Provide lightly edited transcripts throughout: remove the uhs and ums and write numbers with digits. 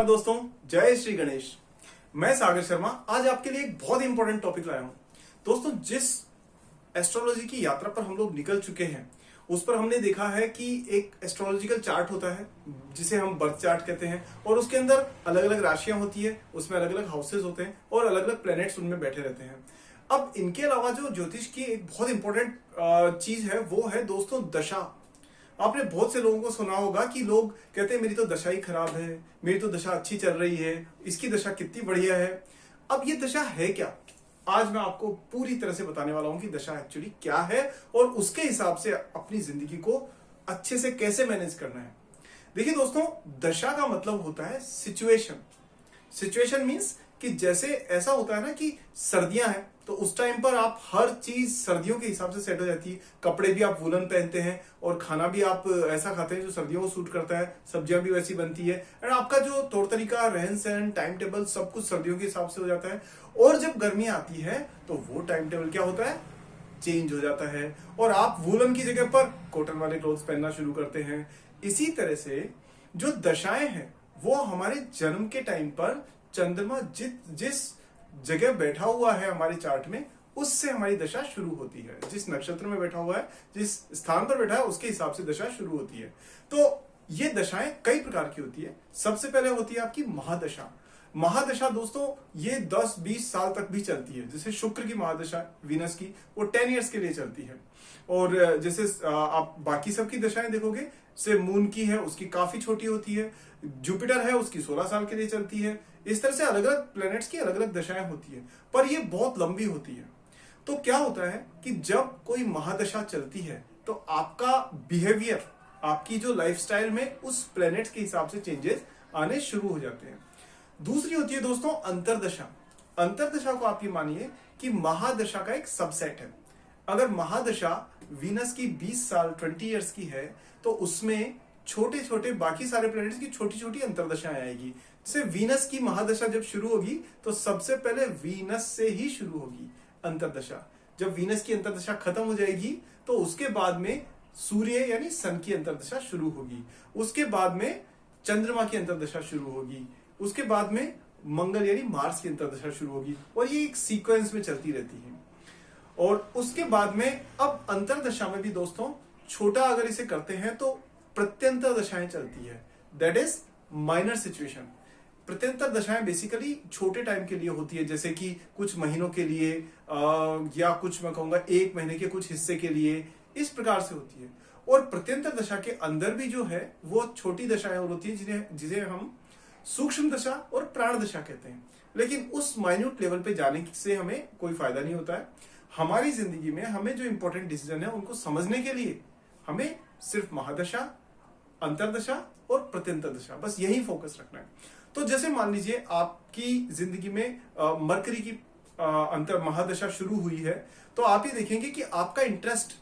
दोस्तों, जय श्री गणेश। मैं सागर शर्मा आज आपके लिए एक बहुत इंपॉर्टेंट टॉपिक लाया हूं। दोस्तों, जिस एस्ट्रोलॉजी की यात्रा पर हम लोग निकल चुके हैं उस पर हमने देखा है कि एक एस्ट्रोलॉजिकल चार्ट होता है जिसे हम बर्थ चार्ट कहते हैं और उसके अंदर अलग अलग राशियां होती है, उसमें अलग अलग हाउसेज होते हैं और अलग अलग प्लैनेट्स उनमें बैठे रहते हैं। अब इनके अलावा जो ज्योतिष की एक बहुत इंपॉर्टेंट चीज है वो है दोस्तों दशा। आपने बहुत से लोगों को सुना होगा कि लोग कहते हैं मेरी तो दशा ही खराब है, मेरी तो दशा अच्छी चल रही है, इसकी दशा कितनी बढ़िया है। अब ये दशा है क्या? आज मैं आपको पूरी तरह से बताने वाला हूं कि दशा एक्चुअली क्या है और उसके हिसाब से अपनी जिंदगी को अच्छे से कैसे मैनेज करना है। देखिए दोस्तों, दशा का मतलब होता है सिचुएशन। सिचुएशन मीन्स कि जैसे ऐसा होता है ना कि सर्दियां हैं तो उस टाइम पर आप हर चीज सर्दियों के हिसाब से सेट हो जाती है। कपड़े भी आप वुलन पहनते हैं और खाना भी आप ऐसा खाते हैं जो सर्दियों को सूट करता है, सब्जियां भी वैसी बनती है एंड आपका जो तौर तरीका, रहन सहन, टाइम टेबल सब कुछ सर्दियों के हिसाब से हो जाता है। और जब गर्मी आती है तो वो टाइम टेबल क्या होता है, चेंज हो जाता है और आप वुलन की जगह पर कॉटन वाले क्लोथ्स पहनना शुरू करते हैं। इसी तरह से जो दशाएं हैं वो हमारे जन्म के टाइम पर चंद्रमा जिस जगह बैठा हुआ है हमारे चार्ट में उससे हमारी दशा शुरू होती है। जिस नक्षत्र में बैठा हुआ है, जिस स्थान पर बैठा है उसके हिसाब से दशा शुरू होती है। तो ये दशाएं कई प्रकार की होती है। सबसे पहले होती है आपकी महादशा। महादशा दोस्तों ये 10-20 साल तक भी चलती है। जैसे शुक्र की महादशा वीनस की वो 10 इयर्स के लिए चलती है। और जैसे आप बाकी सबकी दशाएं देखोगे, से मून की है उसकी काफी छोटी होती है, जुपिटर है उसकी 16 साल के लिए चलती है। इस तरह से अलग अलग प्लैनेट्स की अलग अलग दशाएं होती है, पर ये बहुत लंबी होती है। तो क्या होता है कि जब कोई महादशा चलती है तो आपका बिहेवियर, आपकी जो लाइफस्टाइल में उस प्लैनेट्स के हिसाब से चेंजेस आने शुरू हो जाते हैं। दूसरी होती है दोस्तों अंतरदशा। अंतरदशा को आप ये मानिए कि महादशा का एक सबसेट है। अगर महादशा वीनस की 20 साल 20 इयर्स की है तो उसमें छोटे छोटे बाकी सारे प्लैनेट्स की छोटी छोटी अंतरदशाएं आएगी। जैसे वीनस की महादशा जब शुरू होगी तो सबसे पहले वीनस से ही शुरू होगी अंतरदशा। जब वीनस की अंतरदशा खत्म हो जाएगी तो उसके बाद में सूर्य यानी सन की अंतरदशा शुरू होगी। उसके बाद में चंद्रमा की अंतरदशा शुरू होगी। उसके बाद में मंगल यानी मार्स की अंतरदशा शुरू होगी और ये एक सीक्वेंस में चलती रहती है। और उसके बाद में अब अंतरदशा में भी दोस्तों छोटा अगर इसे करते हैं तो प्रत्यंतर दशाएं चलती है। That is minor situation. प्रत्यंतर दशाएं बेसिकली छोटे टाइम के लिए होती है, जैसे कि कुछ महीनों के लिए या कुछ मैं कहूंगा 1 महीने के कुछ हिस्से के लिए, इस प्रकार से होती है। और प्रत्यंतर दशा के अंदर भी जो है वो छोटी दशाएं और होती है जिसे हम सूक्ष्म दशा और प्राण दशा कहते हैं। लेकिन उस माइन्यूट लेवल पे जाने से हमें कोई फायदा नहीं होता है। हमारी जिंदगी में हमें जो इंपॉर्टेंट डिसीजन है उनको समझने के लिए हमें सिर्फ महादशा, अंतरदशा और प्रत्यंतर दशा, बस यही फोकस रखना है। तो जैसे मान लीजिए आपकी जिंदगी में मरकरी की अंतर महादशा शुरू हुई है तो आप ये देखेंगे कि आपका इंटरेस्ट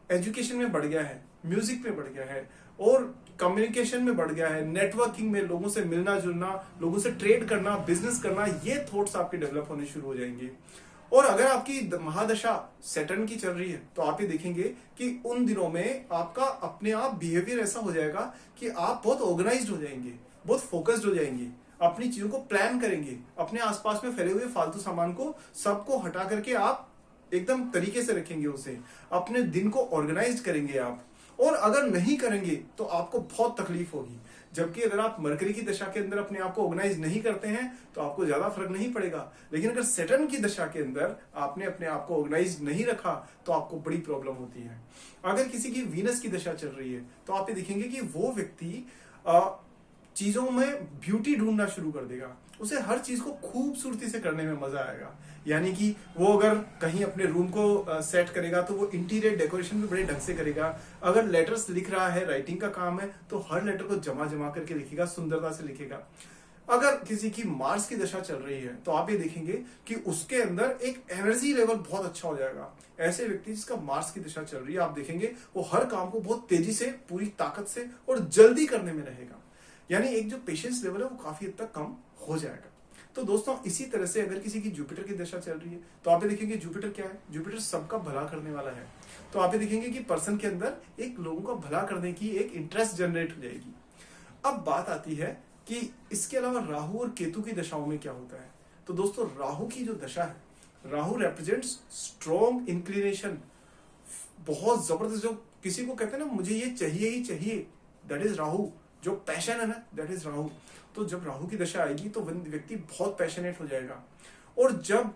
एजुकेशन में बढ़ गया है, म्यूजिक में बढ़ गया है और कम्युनिकेशन में बढ़ गया है, नेटवर्किंग में, लोगों से मिलना जुलना, लोगों से ट्रेड करना, बिजनेस करना, ये थॉट्स आपके डेवलप होने शुरू हो जाएंगे। और अगर आपकी महादशा सैटर्न की चल रही है तो आप ये देखेंगे कि उन दिनों में आपका अपने आप बिहेवियर ऐसा हो जाएगा कि आप बहुत ऑर्गेनाइज्ड हो जाएंगे, बहुत फोकस्ड हो जाएंगे, अपनी चीजों को प्लान करेंगे, अपने आसपास में फैले हुए फालतू सामान को सबको हटा करके आप एकदम तरीके से रखेंगे, उसे अपने दिन को ऑर्गेनाइज करेंगे आप। और अगर नहीं करेंगे तो आपको बहुत तकलीफ होगी। जबकि अगर आप मरकरी की दशा के अंदर अपने आप को ऑर्गेनाइज नहीं करते हैं तो आपको ज्यादा फर्क नहीं पड़ेगा। लेकिन अगर सैटर्न की दशा के अंदर आपने अपने आप को ऑर्गेनाइज नहीं रखा तो आपको बड़ी प्रॉब्लम होती है। अगर किसी की वीनस की दशा चल रही है तो आप ये देखेंगे कि वो व्यक्ति चीजों में ब्यूटी ढूंढना शुरू कर देगा, उसे हर चीज को खूबसूरती से करने में मजा आएगा। यानी कि वो अगर कहीं अपने रूम को सेट करेगा तो वो इंटीरियर डेकोरेशन भी बड़े ढंग से करेगा। अगर लेटर्स लिख रहा है, राइटिंग का काम है, तो हर लेटर को जमा जमा करके लिखेगा, सुंदरता से लिखेगा। अगर किसी की मार्स की दशा चल रही है तो आप ये देखेंगे कि उसके अंदर एक एनर्जी लेवल बहुत अच्छा हो जाएगा। ऐसे व्यक्ति जिसका मार्स की दशा चल रही है आप देखेंगे वो हर काम को बहुत तेजी से, पूरी ताकत से और जल्दी करने में रहेगा। यानी एक जो पेशेंस लेवल है वो काफी हद तक कम हो जाएगा। तो दोस्तों इसी तरह से अगर किसी की जुपिटर की दशा चल रही है तो आप ये देखेंगे जुपिटर क्या है, जुपिटर सबका भला करने वाला है। तो आप ये देखेंगे कि पर्सन के अंदर एक लोगों का भला करने की एक इंटरेस्ट जनरेट हो जाएगी। अब बात आती है कि इसके अलावा राहु और केतु की दशाओं में क्या होता है। तो दोस्तों राहु की जो दशा है, राहु रिप्रेजेंट्स स्ट्रॉन्ग इंक्लिनेशन, बहुत जबरदस्त, जो किसी को कहते हैं ना मुझे ये चाहिए ही चाहिए, दैट इज राहु। जो पैशन है ना, दैट इज राहु। तो जब राहु की दशा आएगी तो व्यक्ति बहुत पैशनेट हो जाएगा। और जब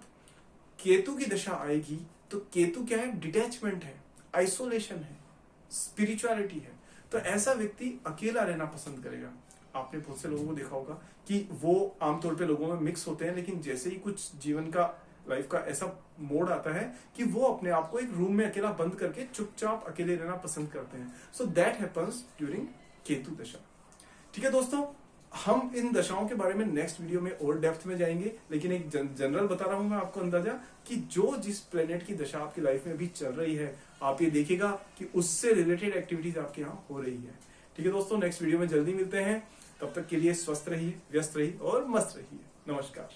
केतु की दशा आएगी तो केतु क्या है, डिटैचमेंट है, आइसोलेशन है, स्पिरिचुअलिटी है। तो ऐसा व्यक्ति अकेला रहना पसंद करेगा। आपने बहुत से लोगों को देखा होगा कि वो आमतौर पे लोगों में मिक्स होते हैं, लेकिन जैसे ही कुछ जीवन का, लाइफ का ऐसा मोड आता है कि वो अपने आप को एक रूम में अकेला बंद करके चुपचाप अकेले रहना पसंद करते हैं। So that happens during Ketu दशा। ठीक है दोस्तों, हम इन दशाओं के बारे में नेक्स्ट वीडियो में और डेप्थ में जाएंगे, लेकिन एक जनरल बता रहा हूं मैं आपको अंदाजा कि जो जिस प्लेनेट की दशा आपकी लाइफ में अभी चल रही है, आप ये देखिएगा कि उससे रिलेटेड एक्टिविटीज आपके यहाँ हो रही है। ठीक है दोस्तों, नेक्स्ट वीडियो में जल्दी मिलते हैं। तब तक के लिए स्वस्थ रहिए, व्यस्त रहिए और मस्त रहिए। नमस्कार।